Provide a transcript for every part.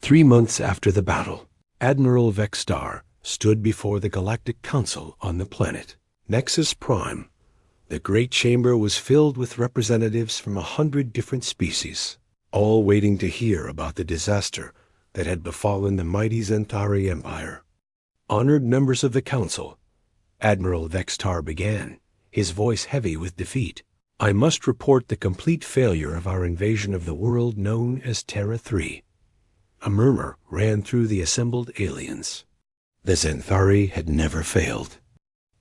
3 months after the battle, Admiral Vextar stood before the Galactic Council on the planet Nexus Prime. The great chamber was filled with representatives from 100 different species, all waiting to hear about the disaster that had befallen the mighty Xanthari Empire. Honored members of the council, Admiral Vextar began, his voice heavy with defeat. I must report the complete failure of our invasion of the world known as Terra 3. A murmur ran through the assembled aliens. The Xanthari had never failed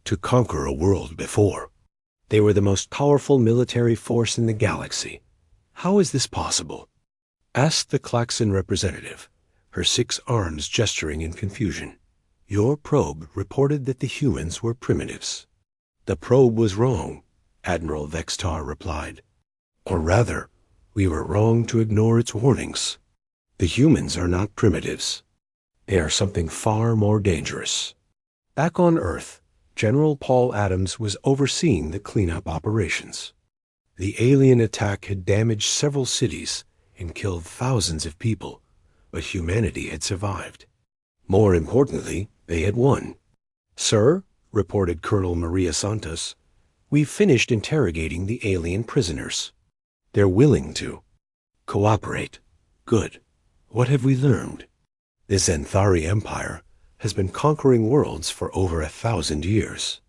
to conquer a world before. They were the most powerful military force in the galaxy. How is this possible? Asked the Klaxon representative, her 6 arms gesturing in confusion. Your probe reported that the humans were primitives. The probe was wrong, Admiral Vextar replied. Or rather, we were wrong to ignore its warnings. The humans are not primitives. They are something far more dangerous. Back on Earth, General Paul Adams was overseeing the cleanup operations. The alien attack had damaged several cities and killed thousands of people, but humanity had survived. More importantly, they had won. Sir, reported Colonel Maria Santos, we've finished interrogating the alien prisoners. They're willing to cooperate. Good. What have we learned? The Xanthari Empire has been conquering worlds for over 1,000 years.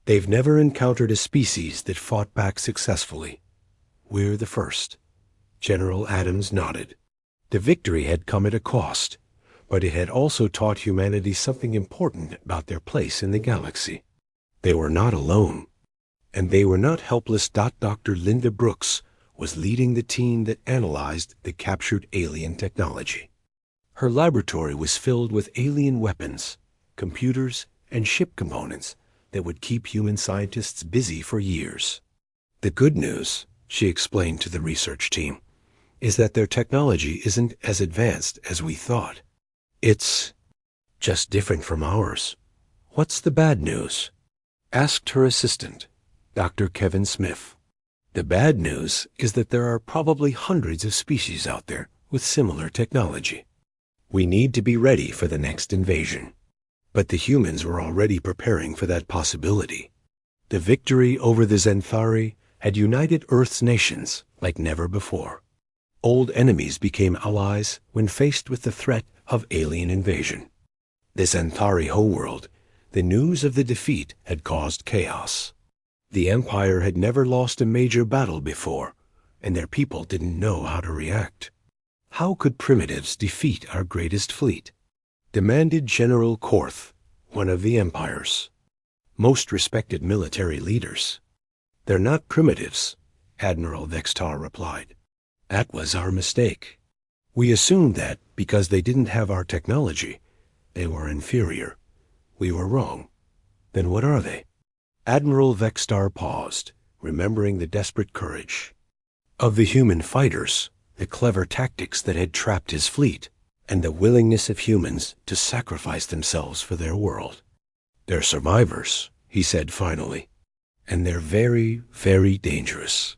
They've never encountered a species that fought back successfully. We're the first. General Adams nodded. The victory had come at a cost, but it had also taught humanity something important about their place in the galaxy. They were not alone, and they were not helpless. Dr. Linda Brooks was leading the team that analyzed the captured alien technology. Her laboratory was filled with alien weapons, computers, and ship components that would keep human scientists busy for years. The good news, she explained to the research team, is that their technology isn't as advanced as we thought. It's just different from ours. What's the bad news? Asked her assistant, Dr. Kevin Smith. The bad news is that there are probably hundreds of species out there with similar technology. We need to be ready for the next invasion. But the humans were already preparing for that possibility. The victory over the Xanthari had united Earth's nations like never before. Old enemies became allies when faced with the threat of alien invasion. The Xanthari homeworld, the news of the defeat had caused chaos. The Empire had never lost a major battle before, and their people didn't know how to react. How could primitives defeat our greatest fleet? Demanded General Korth, one of the Empire's most respected military leaders. They're not primitives, Admiral Vextar replied. That was our mistake. We assumed that because they didn't have our technology, they were inferior. We were wrong. Then what are they? Admiral Vextar paused, remembering the desperate courage of the human fighters, the clever tactics that had trapped his fleet, and the willingness of humans to sacrifice themselves for their world. They're survivors, he said finally, and they're very, very dangerous.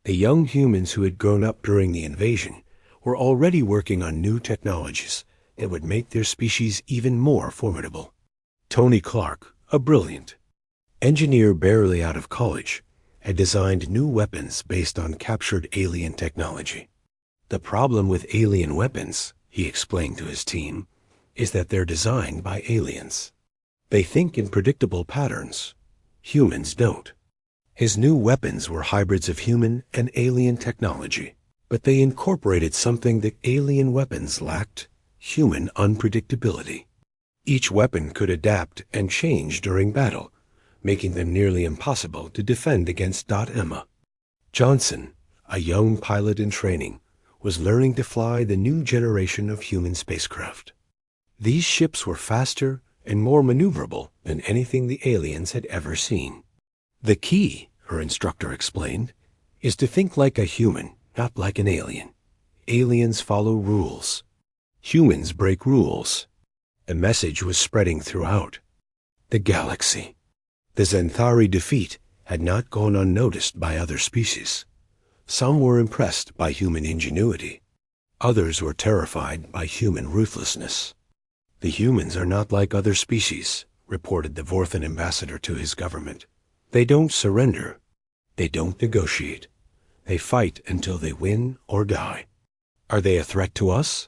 The young humans who had grown up during the invasion were already working on new technologies that would make their species even more formidable. Tony Clark, a brilliant engineer barely out of college, had designed new weapons based on captured alien technology. The problem with alien weapons, he explained to his team, is that they're designed by aliens. They think in predictable patterns. Humans don't. His new weapons were hybrids of human and alien technology, but they incorporated something that alien weapons lacked: human unpredictability. Each weapon could adapt and change during battle, making them nearly impossible to defend against. Emma Johnson, a young pilot in training, was learning to fly the new generation of human spacecraft. These ships were faster and more maneuverable than anything the aliens had ever seen. The key, her instructor explained, is to think like a human, not like an alien. Aliens follow rules. Humans break rules. The message was spreading throughout the galaxy. The Xanthari defeat had not gone unnoticed by other species. Some were impressed by human ingenuity. Others were terrified by human ruthlessness. "The humans are not like other species," reported the Vorthan ambassador to his government. "They don't surrender. They don't negotiate. They fight until they win or die." "Are they a threat to us?"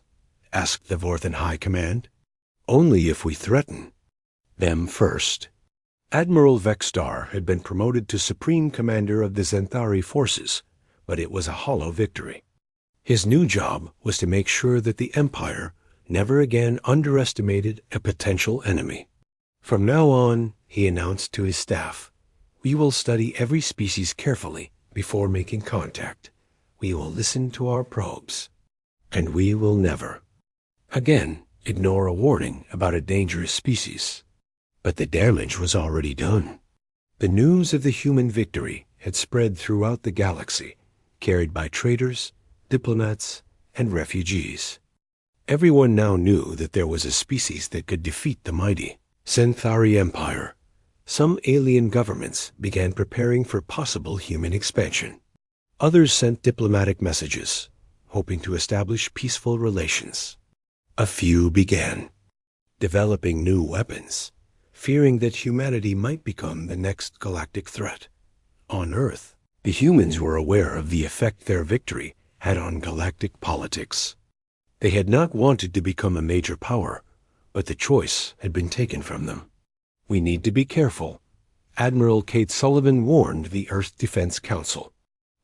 asked the Vorthan High Command. "Only if we threaten them first." Admiral Vexstar had been promoted to Supreme Commander of the Xanthari forces, but it was a hollow victory. His new job was to make sure that the Empire never again underestimated a potential enemy. "From now on," he announced to his staff, "we will study every species carefully before making contact. We will listen to our probes. And we will never again ignore a warning about a dangerous species." But the damage was already done. The news of the human victory had spread throughout the galaxy, carried by traders, diplomats, and refugees. Everyone now knew that there was a species that could defeat the mighty Xanthari Empire. Some alien governments began preparing for possible human expansion. Others sent diplomatic messages, hoping to establish peaceful relations. A few began developing new weapons, fearing that humanity might become the next galactic threat. On Earth, the humans were aware of the effect their victory had on galactic politics. They had not wanted to become a major power, but the choice had been taken from them. "We need to be careful," Admiral Kate Sullivan warned the Earth Defense Council.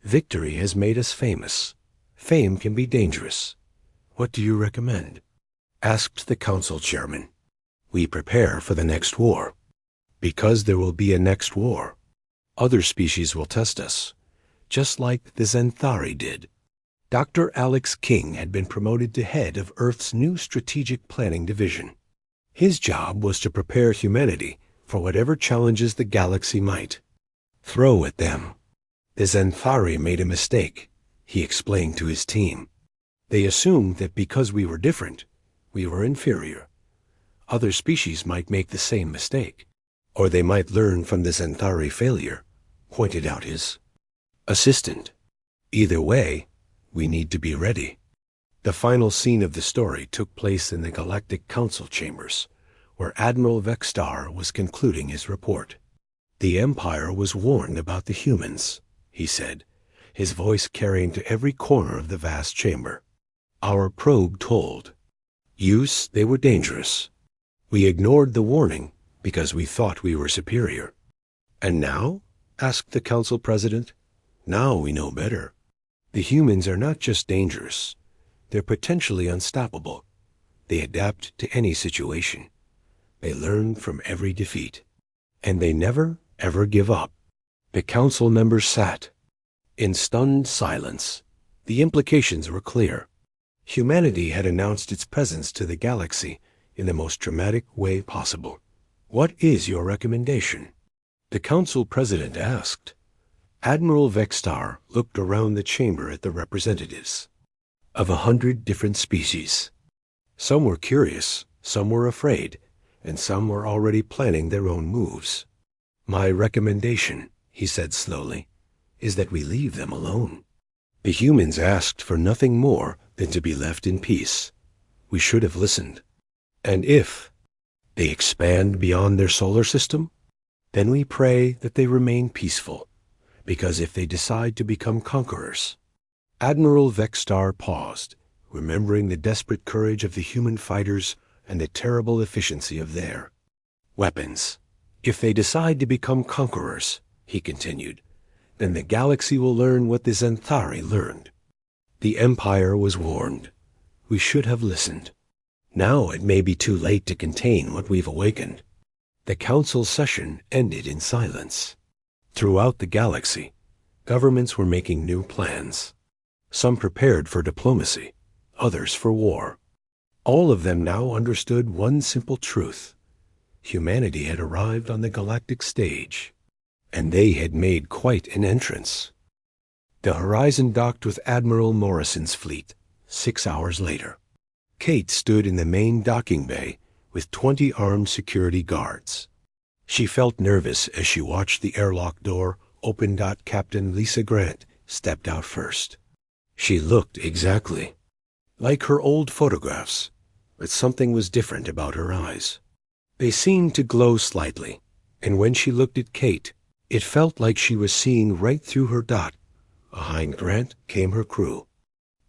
"Victory has made us famous. Fame can be dangerous. What do you recommend?" asked the council chairman. "We prepare for the next war. Because there will be a next war. Other species will test us, just like the Xanthari did." Dr. Alex King had been promoted to head of Earth's new strategic planning division. His job was to prepare humanity for whatever challenges the galaxy might throw at them. "The Xanthari made a mistake," he explained to his team. "They assumed that because we were different, we were inferior. Other species might make the same mistake, or they might learn from the Xanthari failure," pointed out his assistant. "Either way, we need to be ready." The final scene of the story took place in the Galactic Council chambers, where Admiral Vexstar was concluding his report. "The Empire was warned about the humans," he said, his voice carrying to every corner of the vast chamber. "Our probe told use they were dangerous. We ignored the warning because we thought we were superior." "And now?" asked the council president. "Now we know better. The humans are not just dangerous. They're potentially unstoppable. They adapt to any situation. They learn from every defeat. And they never, ever give up." The council members sat in stunned silence. The implications were clear. Humanity had announced its presence to the galaxy in the most dramatic way possible. "What is your recommendation?" the council president asked. Admiral Vexstar looked around the chamber at the representatives of 100 different species. Some were curious, some were afraid, and some were already planning their own moves. "My recommendation," he said slowly, "is that we leave them alone. The humans asked for nothing more than to be left in peace. We should have listened. And if they expand beyond their solar system, then we pray that they remain peaceful. Because if they decide to become conquerors..." Admiral Vexstar paused, remembering the desperate courage of the human fighters and the terrible efficiency of their weapons. "If they decide to become conquerors," he continued, "then the galaxy will learn what the Xanthari learned. The Empire was warned. We should have listened. Now it may be too late to contain what we've awakened." The council session ended in silence. Throughout the galaxy, governments were making new plans. Some prepared for diplomacy, others for war. All of them now understood one simple truth. Humanity had arrived on the galactic stage, and they had made quite an entrance. The Horizon docked with Admiral Morrison's fleet 6 hours later. Kate stood in the main docking bay with 20 armed security guards. She felt nervous as she watched the airlock door open. Captain Lisa Grant stepped out first. She looked exactly like her old photographs, but something was different about her eyes. They seemed to glow slightly, and when she looked at Kate, it felt like she was seeing right through her dot. Behind Grant came her crew.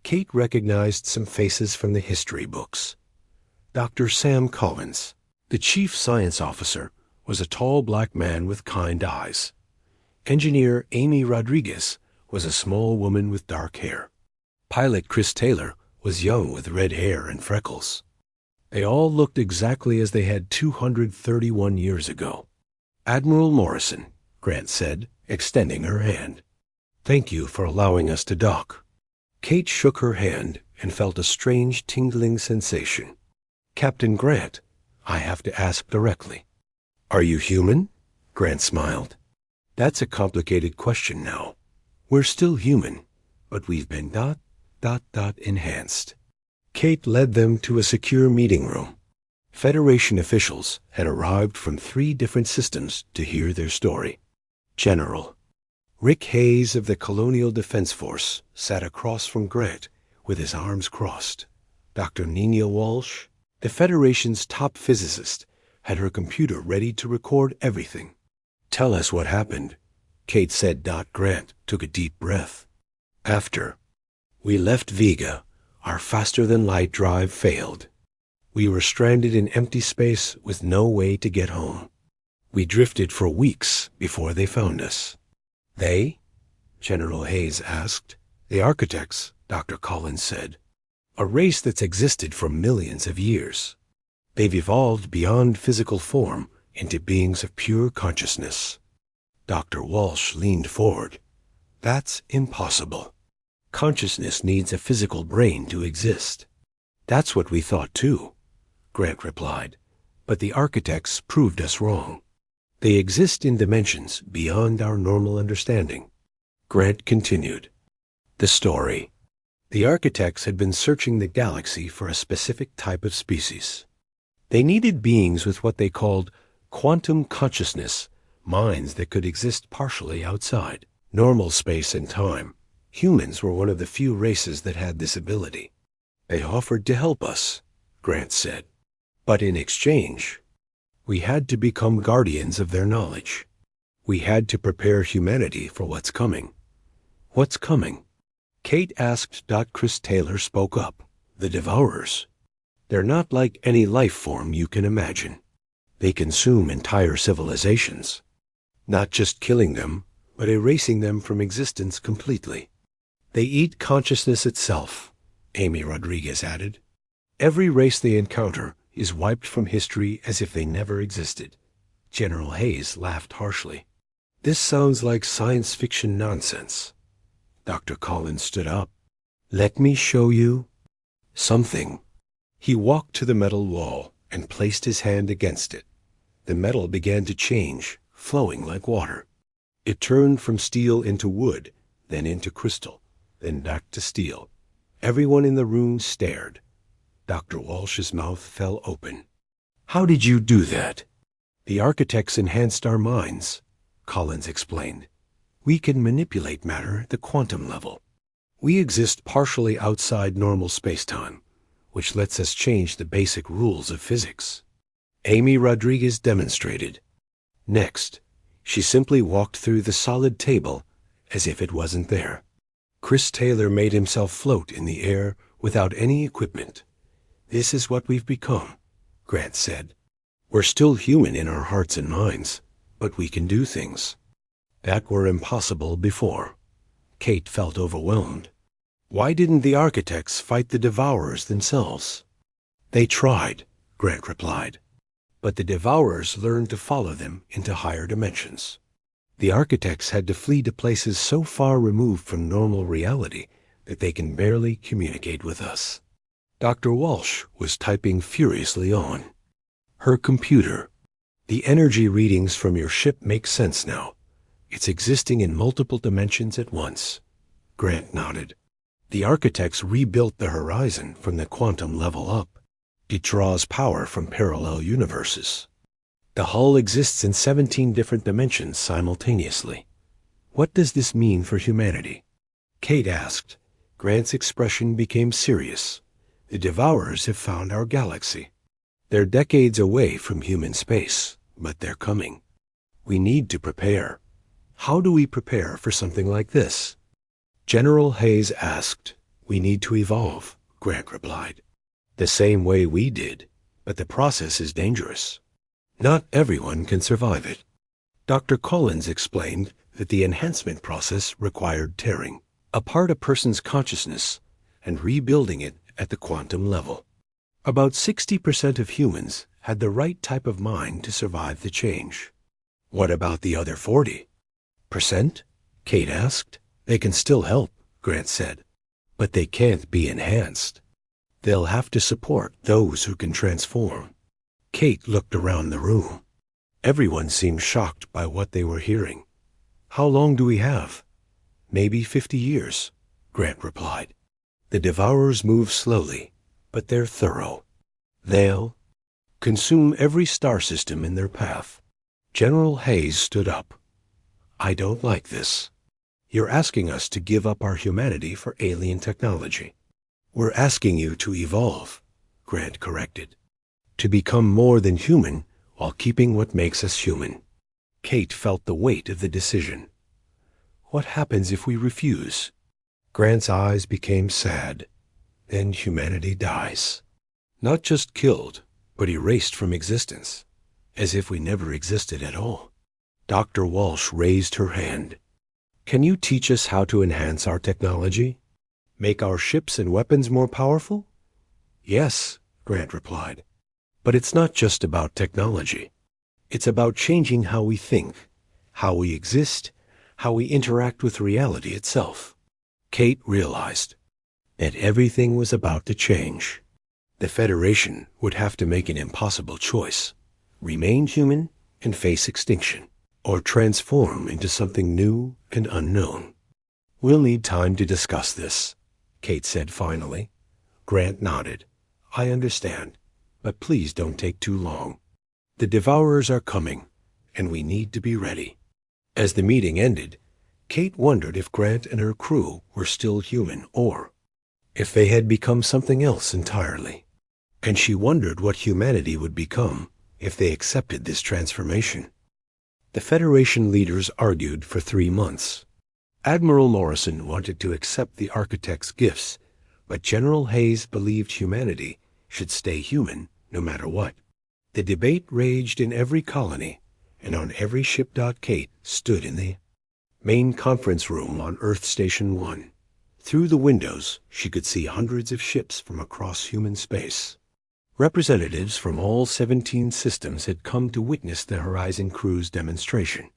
Kate recognized some faces from the history books. Dr. Sam Collins, the chief science officer, was a tall black man with kind eyes. Engineer Amy Rodriguez was a small woman with dark hair. Pilot Chris Taylor was young with red hair and freckles. They all looked exactly as they had 231 years ago. "Admiral Morrison," Grant said, extending her hand. "Thank you for allowing us to dock." Kate shook her hand and felt a strange tingling sensation. "Captain Grant, I have to ask directly. Are you human?" Grant smiled. "That's a complicated question now. We're still human, but we've been enhanced." Kate led them to a secure meeting room. Federation officials had arrived from 3 different systems to hear their story. General Rick Hayes of the Colonial Defense Force sat across from Grant with his arms crossed. Dr. Nina Walsh, the Federation's top physicist, had her computer ready to record everything. "Tell us what happened," Kate said. Grant took a deep breath. "After we left Vega, our faster-than-light drive failed. We were stranded in empty space with no way to get home. We drifted for weeks before they found us." "They?" General Hayes asked. "The architects," Dr. Collins said. "A race that's existed for millions of years. They've evolved beyond physical form into beings of pure consciousness." Dr. Walsh leaned forward. "That's impossible. Consciousness needs a physical brain to exist." "That's what we thought too," Grant replied. "But the architects proved us wrong. They exist in dimensions beyond our normal understanding." Grant continued. The story. The architects had been searching the galaxy for a specific type of species. They needed beings with what they called quantum consciousness, minds that could exist partially outside normal space and time. Humans were one of the few races that had this ability. "They offered to help us," Grant said. "But in exchange, we had to become guardians of their knowledge. We had to prepare humanity for what's coming." "What's coming?" Kate asked. Chris Taylor spoke up. "The Devourers. They're not like any life form you can imagine. They consume entire civilizations, not just killing them, but erasing them from existence completely. They eat consciousness itself," Amy Rodriguez added. "Every race they encounter is wiped from history as if they never existed." General Hayes laughed harshly. "This sounds like science fiction nonsense." Dr. Collins stood up. "Let me show you something." He walked to the metal wall and placed his hand against it. The metal began to change, flowing like water. It turned from steel into wood, then into crystal, then back to steel. Everyone in the room stared. Dr. Walsh's mouth fell open. "How did you do that?" "The architects enhanced our minds," Collins explained. "We can manipulate matter at the quantum level. We exist partially outside normal spacetime, which lets us change the basic rules of physics." Amy Rodriguez demonstrated. Next, she simply walked through the solid table as if it wasn't there. Chris Taylor made himself float in the air without any equipment. "This is what we've become," Grant said. "We're still human in our hearts and minds, but we can do things that were impossible before." Kate felt overwhelmed. "Why didn't the architects fight the Devourers themselves?" "They tried," Grant replied. "But the Devourers learned to follow them into higher dimensions. The architects had to flee to places so far removed from normal reality that they can barely communicate with us." Dr. Walsh was typing furiously on. Her computer. "The energy readings from your ship make sense now. It's existing in multiple dimensions at once." Grant nodded. "The architects rebuilt the horizon from the quantum level up. It draws power from parallel universes. The hull exists in 17 different dimensions simultaneously. What does this mean for humanity?" Kate asked. Grant's expression became serious. The Devourers have found our galaxy. They're decades away from human space, but they're coming. We need to prepare. How do we prepare for something like this? General Hayes asked. We need to evolve, Grant replied. The same way we did, but the process is dangerous. Not everyone can survive it. Dr. Collins explained that the enhancement process required tearing apart a person's consciousness and rebuilding it at the quantum level. About 60% of humans had the right type of mind to survive the change. What about the other 40%? Kate asked. They can still help, Grant said, but they can't be enhanced. They'll have to support those who can transform. Kate looked around the room. Everyone seemed shocked by what they were hearing. How long do we have? Maybe 50 years, Grant replied. The Devourers move slowly, but they're thorough. They'll consume every star system in their path. General Hayes stood up. I don't like this. You're asking us to give up our humanity for alien technology. We're asking you to evolve, Grant corrected. To become more than human while keeping what makes us human. Kate felt the weight of the decision. What happens if we refuse? Grant's eyes became sad. Then humanity dies. Not just killed, but erased from existence, as if we never existed at all. Dr. Walsh raised her hand. Can you teach us how to enhance our technology? Make our ships and weapons more powerful? Yes, Grant replied. But it's not just about technology. It's about changing how we think, how we exist, how we interact with reality itself. Kate realized that everything was about to change. The Federation would have to make an impossible choice: remain human and face extinction, or transform into something new and unknown. We'll need time to discuss this, Kate said finally. Grant nodded. I understand, but please don't take too long. The Devourers are coming, and we need to be ready. As the meeting ended, Kate wondered if Grant and her crew were still human or if they had become something else entirely. And she wondered what humanity would become if they accepted this transformation. The Federation leaders argued for 3 months. Admiral Morrison wanted to accept the architect's gifts, but General Hayes believed humanity should stay human no matter what. The debate raged in every colony, and on every ship. Kate stood in the main conference room on Earth Station 1. Through the windows, she could see hundreds of ships from across human space. Representatives from all 17 systems had come to witness the Horizon Crew's demonstration.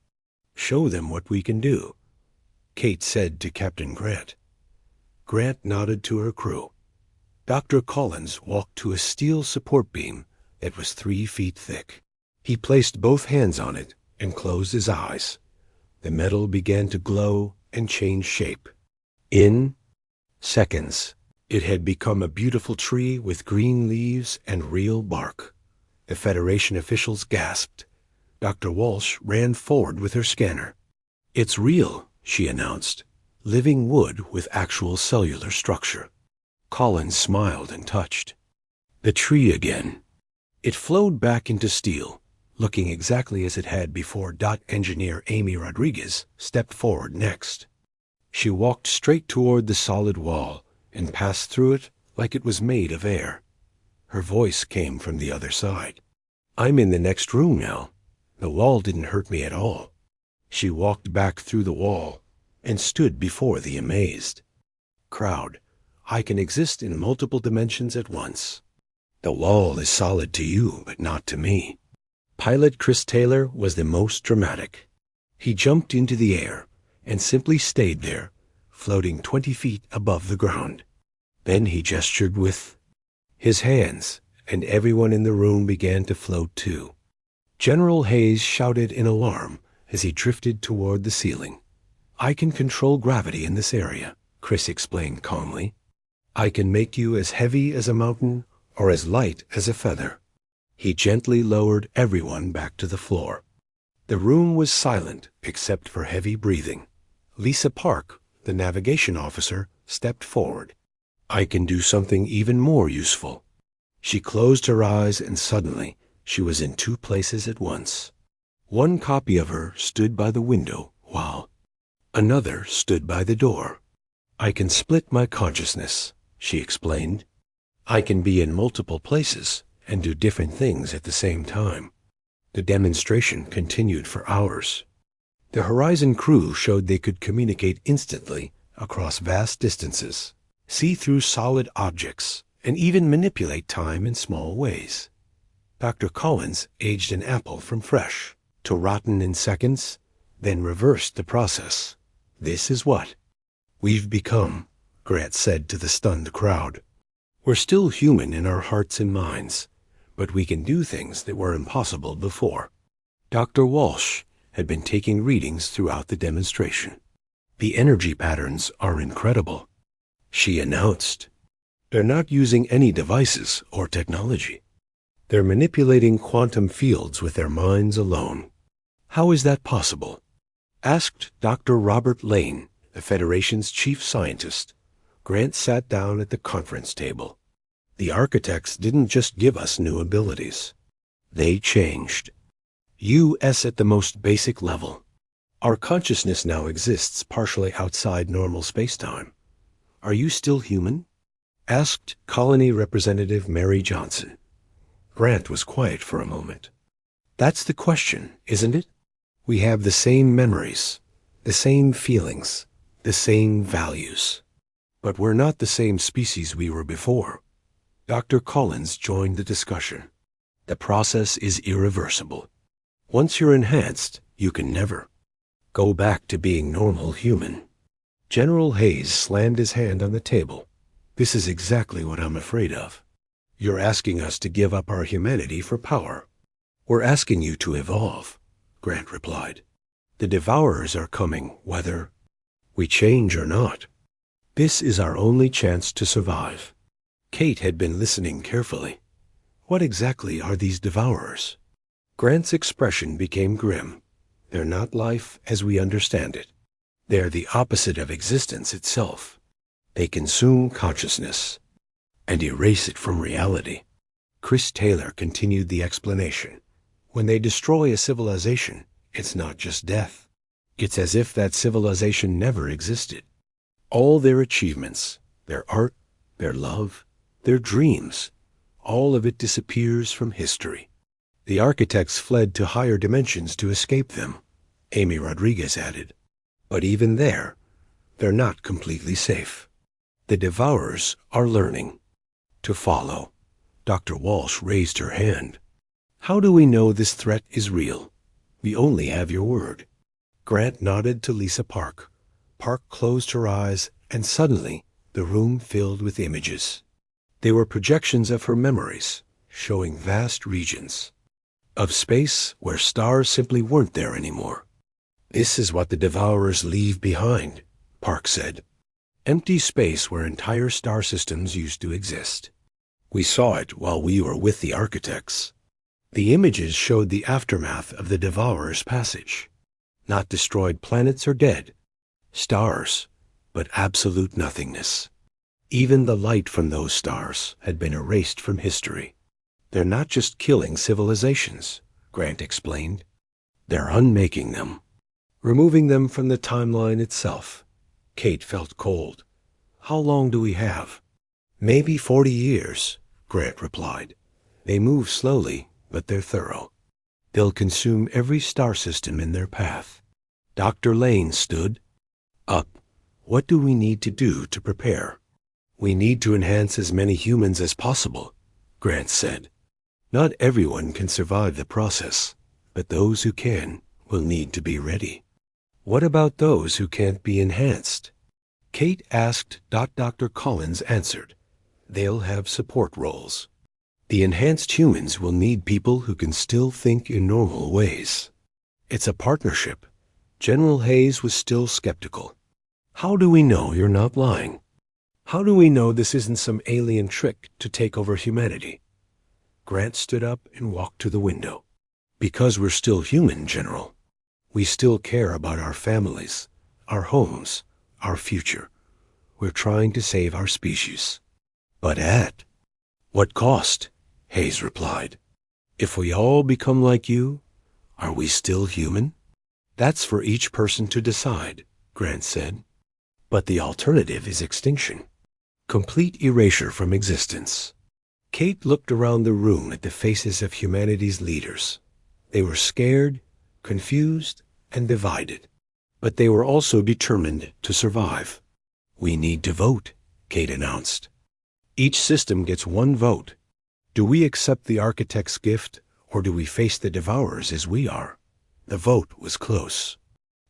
Show them what we can do, Kate said to Captain Grant. Grant nodded to her crew. Dr. Collins walked to a steel support beam that was 3 feet thick. He placed both hands on it and closed his eyes. The metal began to glow and change shape. In seconds, it had become a beautiful tree with green leaves and real bark. The Federation officials gasped. Dr. Walsh ran forward with her scanner. It's real, she announced. Living wood with actual cellular structure. Collins smiled and touched the tree again. It flowed back into steel, looking exactly as it had before. Engineer Amy Rodriguez stepped forward next. She walked straight toward the solid wall and passed through it like it was made of air. Her voice came from the other side. I'm in the next room now. The wall didn't hurt me at all. She walked back through the wall and stood before the amazed crowd. I can exist in multiple dimensions at once. The wall is solid to you, but not to me. Pilot Chris Taylor was the most dramatic. He jumped into the air and simply stayed there, floating 20 feet above the ground. Then he gestured with his hands, and everyone in the room began to float too. General Hayes shouted in alarm as he drifted toward the ceiling. I can control gravity in this area, Chris explained calmly. I can make you as heavy as a mountain or as light as a feather. He gently lowered everyone back to the floor. The room was silent except for heavy breathing. Lisa Park, the navigation officer, stepped forward. I can do something even more useful. She closed her eyes, and suddenly she was in two places at once. One copy of her stood by the window, while another stood by the door. I can split my consciousness, she explained. I can be in multiple places and do different things at the same time. The demonstration continued for hours. The Horizon crew showed they could communicate instantly across vast distances, see through solid objects, and even manipulate time in small ways. Dr. Collins aged an apple from fresh to rotten in seconds, then reversed the process. This is what we've become, Grant said to the stunned crowd. We're still human in our hearts and minds, but we can do things that were impossible before. Dr. Walsh had been taking readings throughout the demonstration. The energy patterns are incredible, she announced. They're not using any devices or technology. They're manipulating quantum fields with their minds alone. How is that possible? Asked Dr. Robert Lane, the Federation's chief scientist. Grant sat down at the conference table. The architects didn't just give us new abilities. They changed. U.S. at the most basic level. Our consciousness now exists partially outside normal spacetime. Are you still human? Asked Colony Representative Mary Johnson. Grant was quiet for a moment. That's the question, isn't it? We have the same memories, the same feelings, the same values. But we're not the same species we were before. Dr. Collins joined the discussion. The process is irreversible. Once you're enhanced, you can never go back to being normal human. General Hayes slammed his hand on the table. This is exactly what I'm afraid of. You're asking us to give up our humanity for power. We're asking you to evolve, Grant replied. The Devourers are coming, whether we change or not. This is our only chance to survive. Kate had been listening carefully. What exactly are these Devourers? Grant's expression became grim. They're not life as we understand it. They're the opposite of existence itself. They consume consciousness and erase it from reality. Chris Taylor continued the explanation. When they destroy a civilization, it's not just death. It's as if that civilization never existed. All their achievements, their art, their love, their dreams, all of it disappears from history. The architects fled to higher dimensions to escape them, Amy Rodriguez added. But even there, they're not completely safe. The Devourers are learning to follow. Dr. Walsh raised her hand. How do we know this threat is real? We only have your word. Grant nodded to Lisa Park. Park closed her eyes, and suddenly the room filled with images. They were projections of her memories, showing vast regions of space where stars simply weren't there anymore. This is what the Devourers leave behind, Park said. Empty space where entire star systems used to exist. We saw it while we were with the architects. The images showed the aftermath of the Devourers' passage. Not destroyed planets or dead. Stars, but absolute nothingness. Even the light from those stars had been erased from history. They're not just killing civilizations, Grant explained. They're unmaking them, removing them from the timeline itself. Kate felt cold. How long do we have? Maybe 40 years, Grant replied. They move slowly, but they're thorough. They'll consume every star system in their path. Dr. Lane stood up. What do we need to do to prepare? We need to enhance as many humans as possible, Grant said. Not everyone can survive the process, but those who can will need to be ready. What about those who can't be enhanced? Kate asked. Dr. Collins answered. They'll have support roles. The enhanced humans will need people who can still think in normal ways. It's a partnership. General Hayes was still skeptical. How do we know you're not lying? How do we know this isn't some alien trick to take over humanity? Grant stood up and walked to the window. Because we're still human, General. We still care about our families, our homes, our future. we're trying to save our species. But at what cost? Hayes replied. If we all become like you, are we still human? That's for each person to decide, Grant said. But the alternative is extinction. Complete erasure from existence. Kate looked around the room at the faces of humanity's leaders. They were scared, confused, and divided. But they were also determined to survive. We need to vote, Kate announced. Each system gets one vote. Do we accept the architect's gift, or do we face the devourers as we are? The vote was close.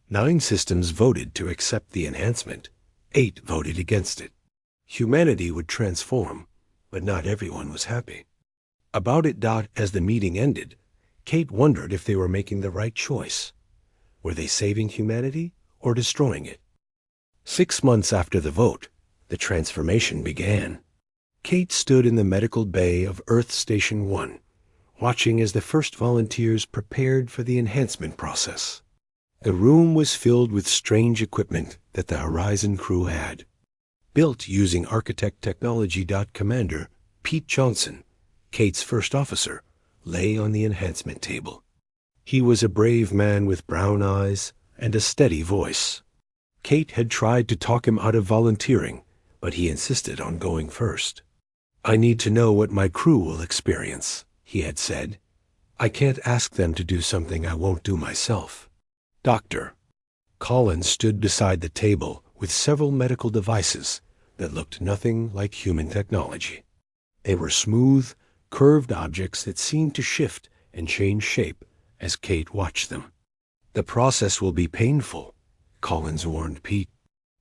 9 systems voted to accept the enhancement. 8 voted against it. Humanity would transform, but not everyone was happy. About it. As the meeting ended, Kate wondered if they were making the right choice. Were they saving humanity or destroying it? 6 months after the vote, the transformation began. Kate stood in the medical bay of Earth Station 1, watching as the first volunteers prepared for the enhancement process. The room was filled with strange equipment that the Horizon crew had. Built using architect technology. Commander Pete Johnson, Kate's first officer, lay on the enhancement table. He was a brave man with brown eyes and a steady voice. Kate had tried to talk him out of volunteering, but he insisted on going first. I need to know what my crew will experience, he had said. I can't ask them to do something I won't do myself. Doctor. Collins stood beside the table with several medical devices that looked nothing like human technology. They were smooth, curved objects that seemed to shift and change shape as Kate watched them. The process will be painful, Collins warned Pete.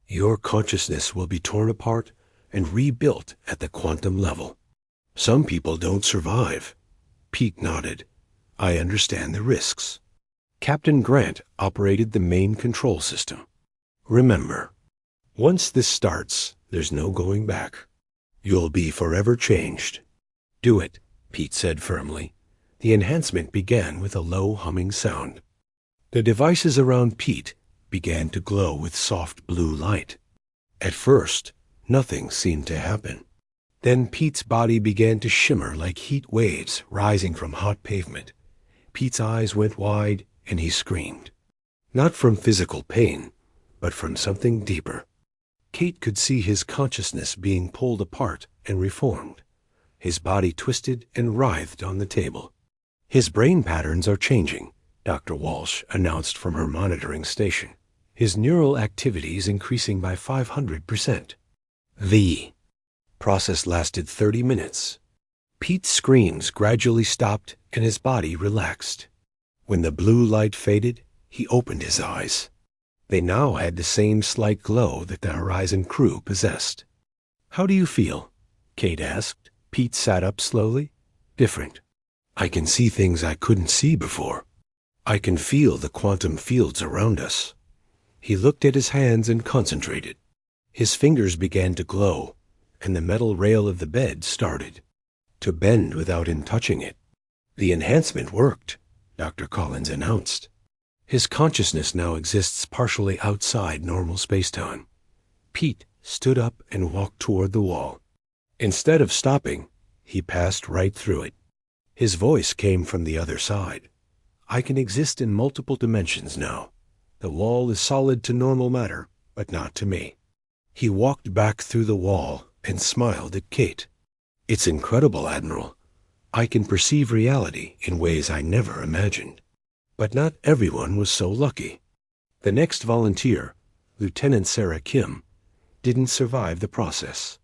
Your consciousness will be torn apart and rebuilt at the quantum level. Some people don't survive. Pete nodded. I understand the risks. Captain Grant operated the main control system. Remember, once this starts, there's no going back. You'll be forever changed. Do it, Pete said firmly. The enhancement began with a low humming sound. The devices around Pete began to glow with soft blue light. At first, nothing seemed to happen. Then Pete's body began to shimmer like heat waves rising from hot pavement. Pete's eyes went wide and he screamed. Not from physical pain, but from something deeper. Kate could see his consciousness being pulled apart and reformed. His body twisted and writhed on the table. His brain patterns are changing, Dr. Walsh announced from her monitoring station. His neural activity is increasing by 500%. The process lasted 30 minutes. Pete's screams gradually stopped and his body relaxed. When the blue light faded, he opened his eyes. They now had the same slight glow that the Horizon crew possessed. How do you feel? Kate asked. Pete sat up slowly. Different. I can see things I couldn't see before. I can feel the quantum fields around us. He looked at his hands and concentrated. His fingers began to glow, and the metal rail of the bed started to bend without him touching it. The enhancement worked, Dr. Collins announced. His consciousness now exists partially outside normal spacetime. Pete stood up and walked toward the wall. Instead of stopping, he passed right through it. His voice came from the other side. I can exist in multiple dimensions now. The wall is solid to normal matter, but not to me. He walked back through the wall and smiled at Kate. It's incredible, Admiral. I can perceive reality in ways I never imagined. But not everyone was so lucky. The next volunteer, Lieutenant Sarah Kim, didn't survive the process.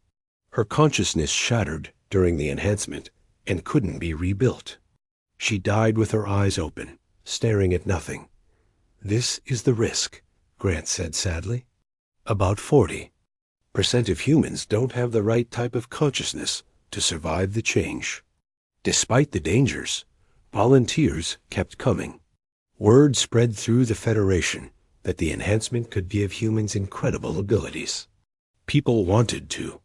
Her consciousness shattered during the enhancement and couldn't be rebuilt. She died with her eyes open, staring at nothing. This is the risk, Grant said sadly. About 40% of humans don't have the right type of consciousness to survive the change. Despite the dangers, volunteers kept coming. Word spread through the Federation that the enhancement could give humans incredible abilities. People wanted to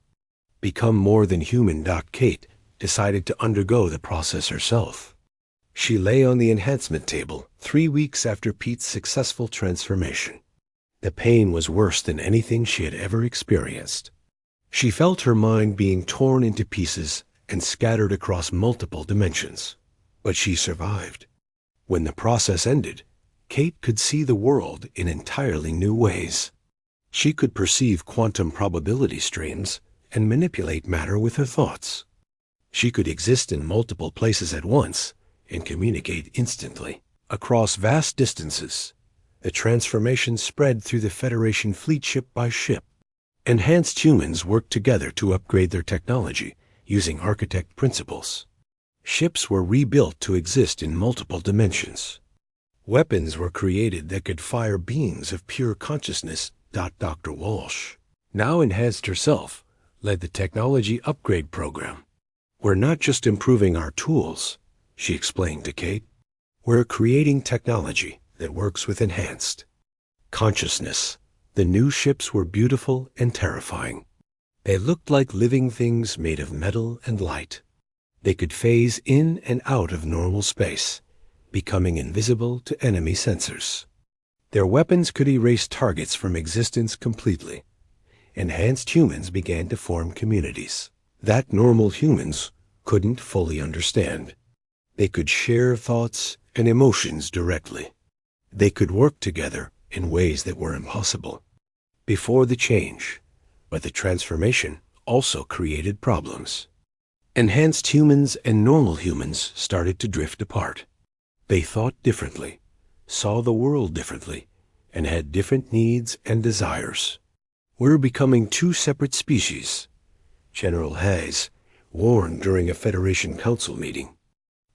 become more than human. Kate decided to undergo the process herself. She lay on the enhancement table 3 weeks after Pete's successful transformation. The pain was worse than anything she had ever experienced. She felt her mind being torn into pieces and scattered across multiple dimensions. But she survived. When the process ended, Kate could see the world in entirely new ways. She could perceive quantum probability streams and manipulate matter with her thoughts. She could exist in multiple places at once and communicate instantly. Across vast distances, the transformation spread through the Federation fleet ship by ship. Enhanced humans worked together to upgrade their technology using architect principles. Ships were rebuilt to exist in multiple dimensions. Weapons were created that could fire beams of pure consciousness. Dr. Walsh, now enhanced herself, led the technology upgrade program. We're not just improving our tools, she explained to Kate. We're creating technology that works with enhanced consciousness. The new ships were beautiful and terrifying. They looked like living things made of metal and light. They could phase in and out of normal space, becoming invisible to enemy sensors. Their weapons could erase targets from existence completely. Enhanced humans began to form communities that normal humans couldn't fully understand. They could share thoughts and emotions directly. They could work together in ways that were impossible before the change, but the transformation also created problems. Enhanced humans and normal humans started to drift apart. They thought differently, saw the world differently, and had different needs and desires. We're becoming two separate species, General Hayes warned during a Federation Council meeting.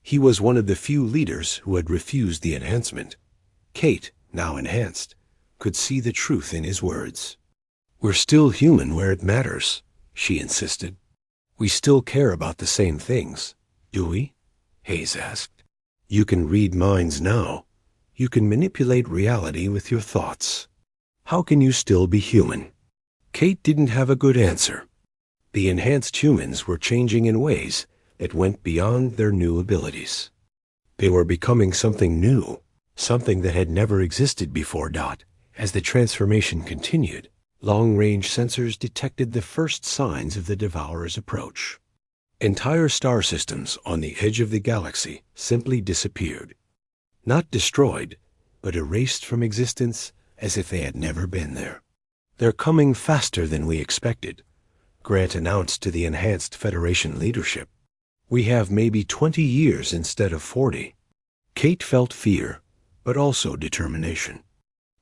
He was one of the few leaders who had refused the enhancement. Kate, now enhanced, could see the truth in his words. We're still human where it matters, she insisted. We still care about the same things, do we? Hayes asked. You can read minds now. You can manipulate reality with your thoughts. How can you still be human? Kate didn't have a good answer. The enhanced humans were changing in ways that went beyond their new abilities. They were becoming something new, something that had never existed before. As the transformation continued, long-range sensors detected the first signs of the Devourer's approach. Entire star systems on the edge of the galaxy simply disappeared. Not destroyed, but erased from existence as if they had never been there. They're coming faster than we expected, Grant announced to the enhanced Federation leadership. We have maybe 20 years instead of 40. Kate felt fear, but also determination.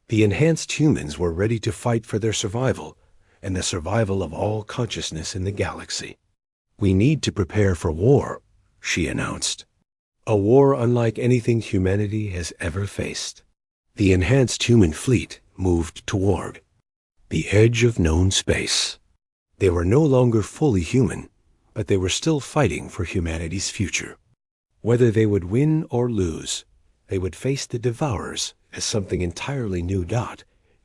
The enhanced humans were ready to fight for their survival and the survival of all consciousness in the galaxy. We need to prepare for war, she announced. A war unlike anything humanity has ever faced. The enhanced human fleet moved toward the edge of known space. They were no longer fully human, but they were still fighting for humanity's future. Whether they would win or lose, they would face the Devourers as something entirely new.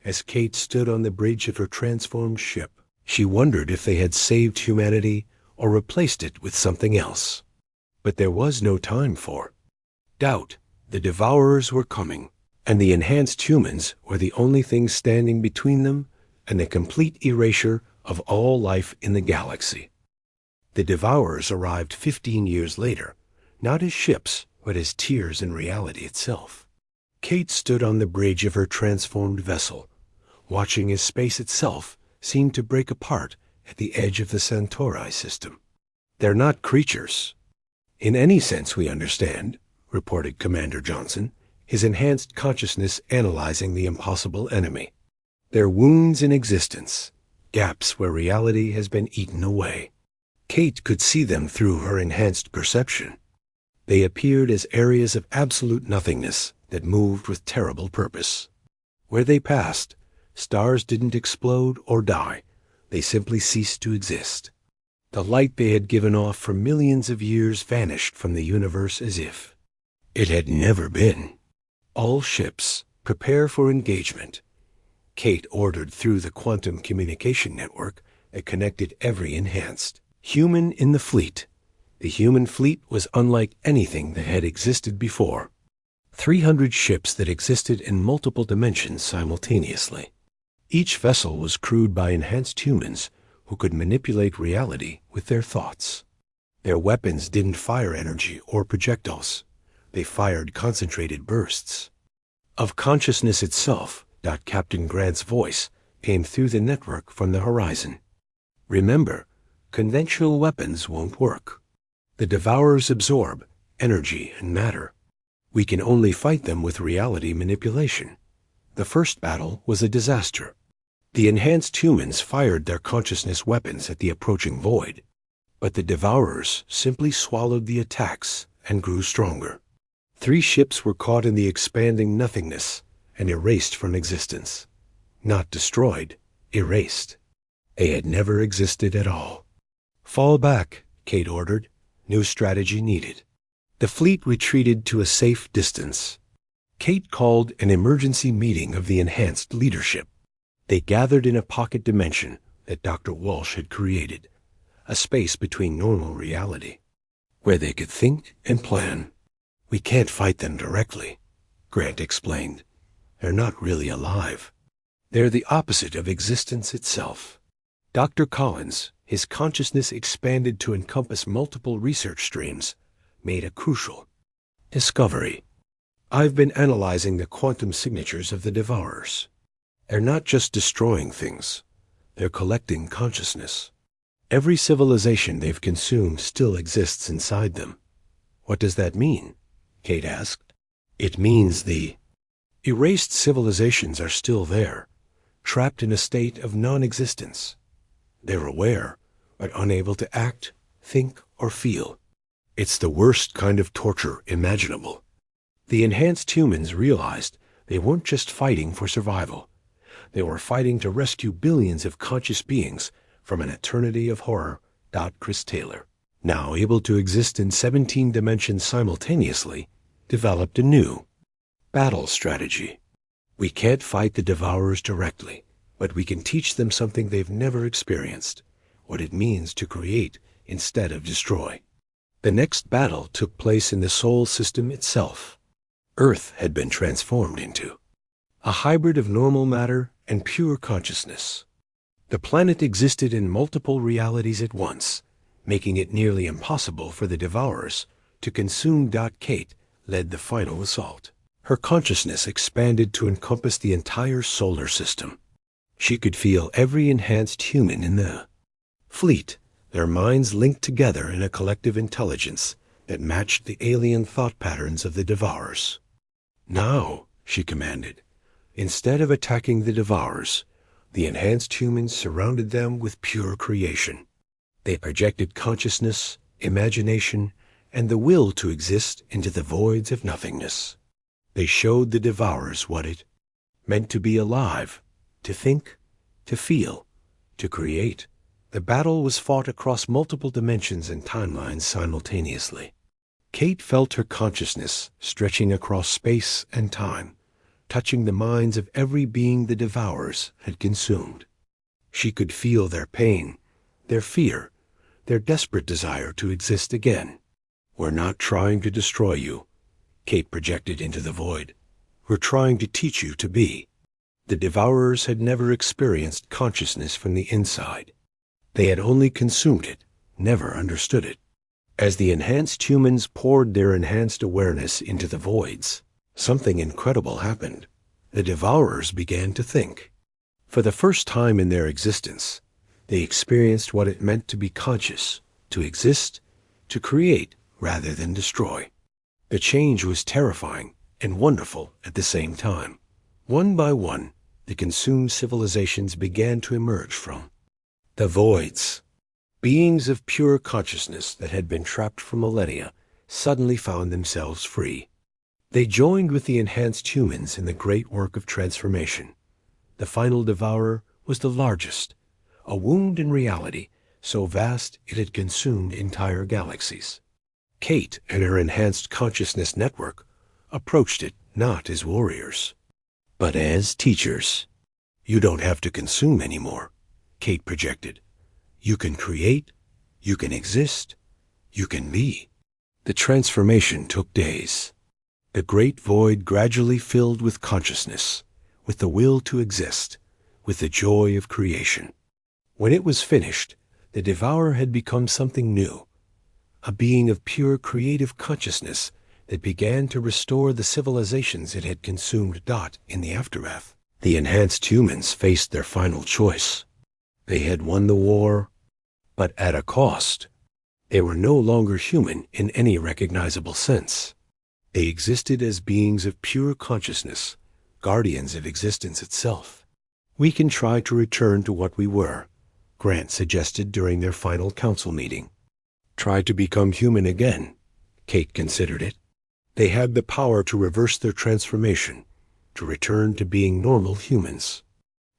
As Kate stood on the bridge of her transformed ship, she wondered if they had saved humanity or replaced it with something else. But there was no time for doubt. The Devourers were coming, and the enhanced humans were the only thing standing between them and the complete erasure of all life in the galaxy. The Devourers arrived 15 years later, not as ships, but as tears in reality itself. Kate stood on the bridge of her transformed vessel, watching as space itself seemed to break apart at the edge of the Centauri system. They're not creatures, in any sense we understand, reported Commander Johnson, his enhanced consciousness analyzing the impossible enemy. They're wounds in existence, gaps where reality has been eaten away. Kate could see them through her enhanced perception. They appeared as areas of absolute nothingness that moved with terrible purpose. Where they passed, stars didn't explode or die. They simply ceased to exist. The light they had given off for millions of years vanished from the universe as if it had never been. All ships, prepare for engagement. Kate ordered through the quantum communication network that connected every enhanced human in the fleet. The human fleet was unlike anything that had existed before. 300 ships that existed in multiple dimensions simultaneously. Each vessel was crewed by enhanced humans who could manipulate reality with their thoughts. Their weapons didn't fire energy or projectiles. They fired concentrated bursts of consciousness itself. Captain Grant's voice came through the network from the horizon. Remember, conventional weapons won't work. The Devourers absorb energy and matter. We can only fight them with reality manipulation. The first battle was a disaster. The enhanced humans fired their consciousness weapons at the approaching void, but the Devourers simply swallowed the attacks and grew stronger. 3 ships were caught in the expanding nothingness and erased from existence. Not destroyed, erased. They had never existed at all. "Fall back," Kate ordered. "New strategy needed." The fleet retreated to a safe distance. Kate called an emergency meeting of the enhanced leadership. They gathered in a pocket dimension that Dr. Walsh had created, a space between normal reality, where they could think and plan. "We can't fight them directly," Grant explained. "They're not really alive. They're the opposite of existence itself." Dr. Collins, his consciousness expanded to encompass multiple research streams, made a crucial discovery. "I've been analyzing the quantum signatures of the Devourers. They're not just destroying things. They're collecting consciousness. Every civilization they've consumed still exists inside them." "What does that mean?" Kate asked. "It means the erased civilizations are still there, trapped in a state of non-existence. They're aware, but unable to act, think, or feel. It's the worst kind of torture imaginable." The enhanced humans realized they weren't just fighting for survival. They were fighting to rescue billions of conscious beings from an eternity of horror. Chris Taylor, now able to exist in 17 dimensions simultaneously, developed a new battle strategy. "We can't fight the Devourers directly, but we can teach them something they've never experienced, what it means to create instead of destroy." The next battle took place in the Sol system itself. Earth had been transformed into a hybrid of normal matter and pure consciousness. The planet existed in multiple realities at once, making it nearly impossible for the Devourers to consume. Kate led the final assault. Her consciousness expanded to encompass the entire solar system. She could feel every enhanced human in the fleet, their minds linked together in a collective intelligence that matched the alien thought patterns of the Devourers. "Now," she commanded. Instead of attacking the Devourers, the enhanced humans surrounded them with pure creation. They projected consciousness, imagination, and the will to exist into the voids of nothingness. They showed the Devourers what it meant to be alive, to think, to feel, to create. The battle was fought across multiple dimensions and timelines simultaneously. Kate felt her consciousness stretching across space and time, touching the minds of every being the Devourers had consumed. She could feel their pain, their fear, their desperate desire to exist again. "We're not trying to destroy you," Kate projected into the void. "We're trying to teach you to be." The Devourers had never experienced consciousness from the inside. They had only consumed it, never understood it. As the enhanced humans poured their enhanced awareness into the voids, something incredible happened. The Devourers began to think. For the first time in their existence, they experienced what it meant to be conscious, to exist, to create rather than destroy. The change was terrifying and wonderful at the same time. One by one, the consumed civilizations began to emerge from the voids. Beings of pure consciousness that had been trapped for millennia suddenly found themselves free. They joined with the enhanced humans in the great work of transformation. The final Devourer was the largest, a wound in reality so vast it had consumed entire galaxies. Kate and her enhanced consciousness network approached it not as warriors, but as teachers. "You don't have to consume anymore," Kate projected. "You can create, you can exist, you can be." The transformation took days. The great void gradually filled with consciousness, with the will to exist, with the joy of creation. When it was finished, the Devourer had become something new, a being of pure creative consciousness that began to restore the civilizations it had consumed. In the aftermath, the enhanced humans faced their final choice. They had won the war, but at a cost. They were no longer human in any recognizable sense. They existed as beings of pure consciousness, guardians of existence itself. "We can try to return to what we were," Grant suggested during their final council meeting. "Try to become human again," Kate considered it. They had the power to reverse their transformation, to return to being normal humans.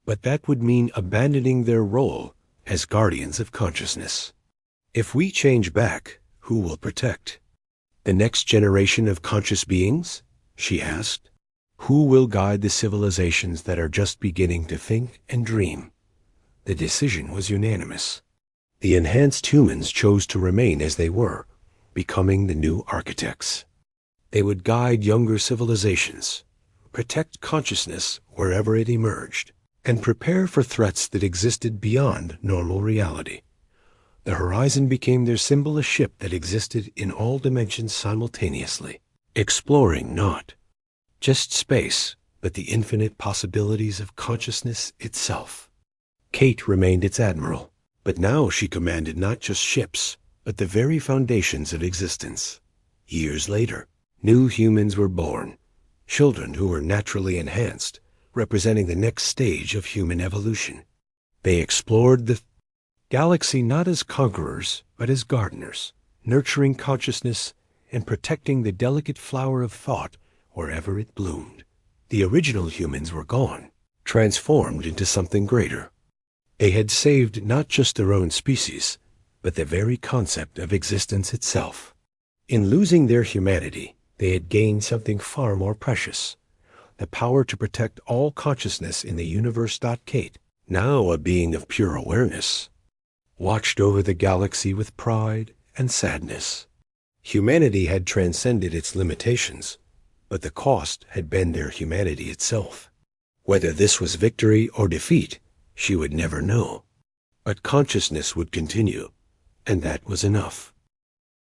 But that would mean abandoning their role as guardians of consciousness. "If we change back, who will protect? The next generation of conscious beings?" she asked. "Who will guide the civilizations that are just beginning to think and dream?" The decision was unanimous. The enhanced humans chose to remain as they were, becoming the new architects. They would guide younger civilizations, protect consciousness wherever it emerged, and prepare for threats that existed beyond normal reality. The horizon became their symbol, a ship that existed in all dimensions simultaneously, exploring not just space, but the infinite possibilities of consciousness itself. Kate remained its admiral, but now she commanded not just ships, but the very foundations of existence. Years later, new humans were born, children who were naturally enhanced, representing the next stage of human evolution. They explored the galaxy not as conquerors, but as gardeners, nurturing consciousness and protecting the delicate flower of thought wherever it bloomed. The original humans were gone, transformed into something greater. They had saved not just their own species, but the very concept of existence itself. In losing their humanity, they had gained something far more precious, the power to protect all consciousness in the universe. Kate, now a being of pure awareness, watched over the galaxy with pride and sadness. Humanity had transcended its limitations, but the cost had been their humanity itself. Whether this was victory or defeat, she would never know. But consciousness would continue, and that was enough.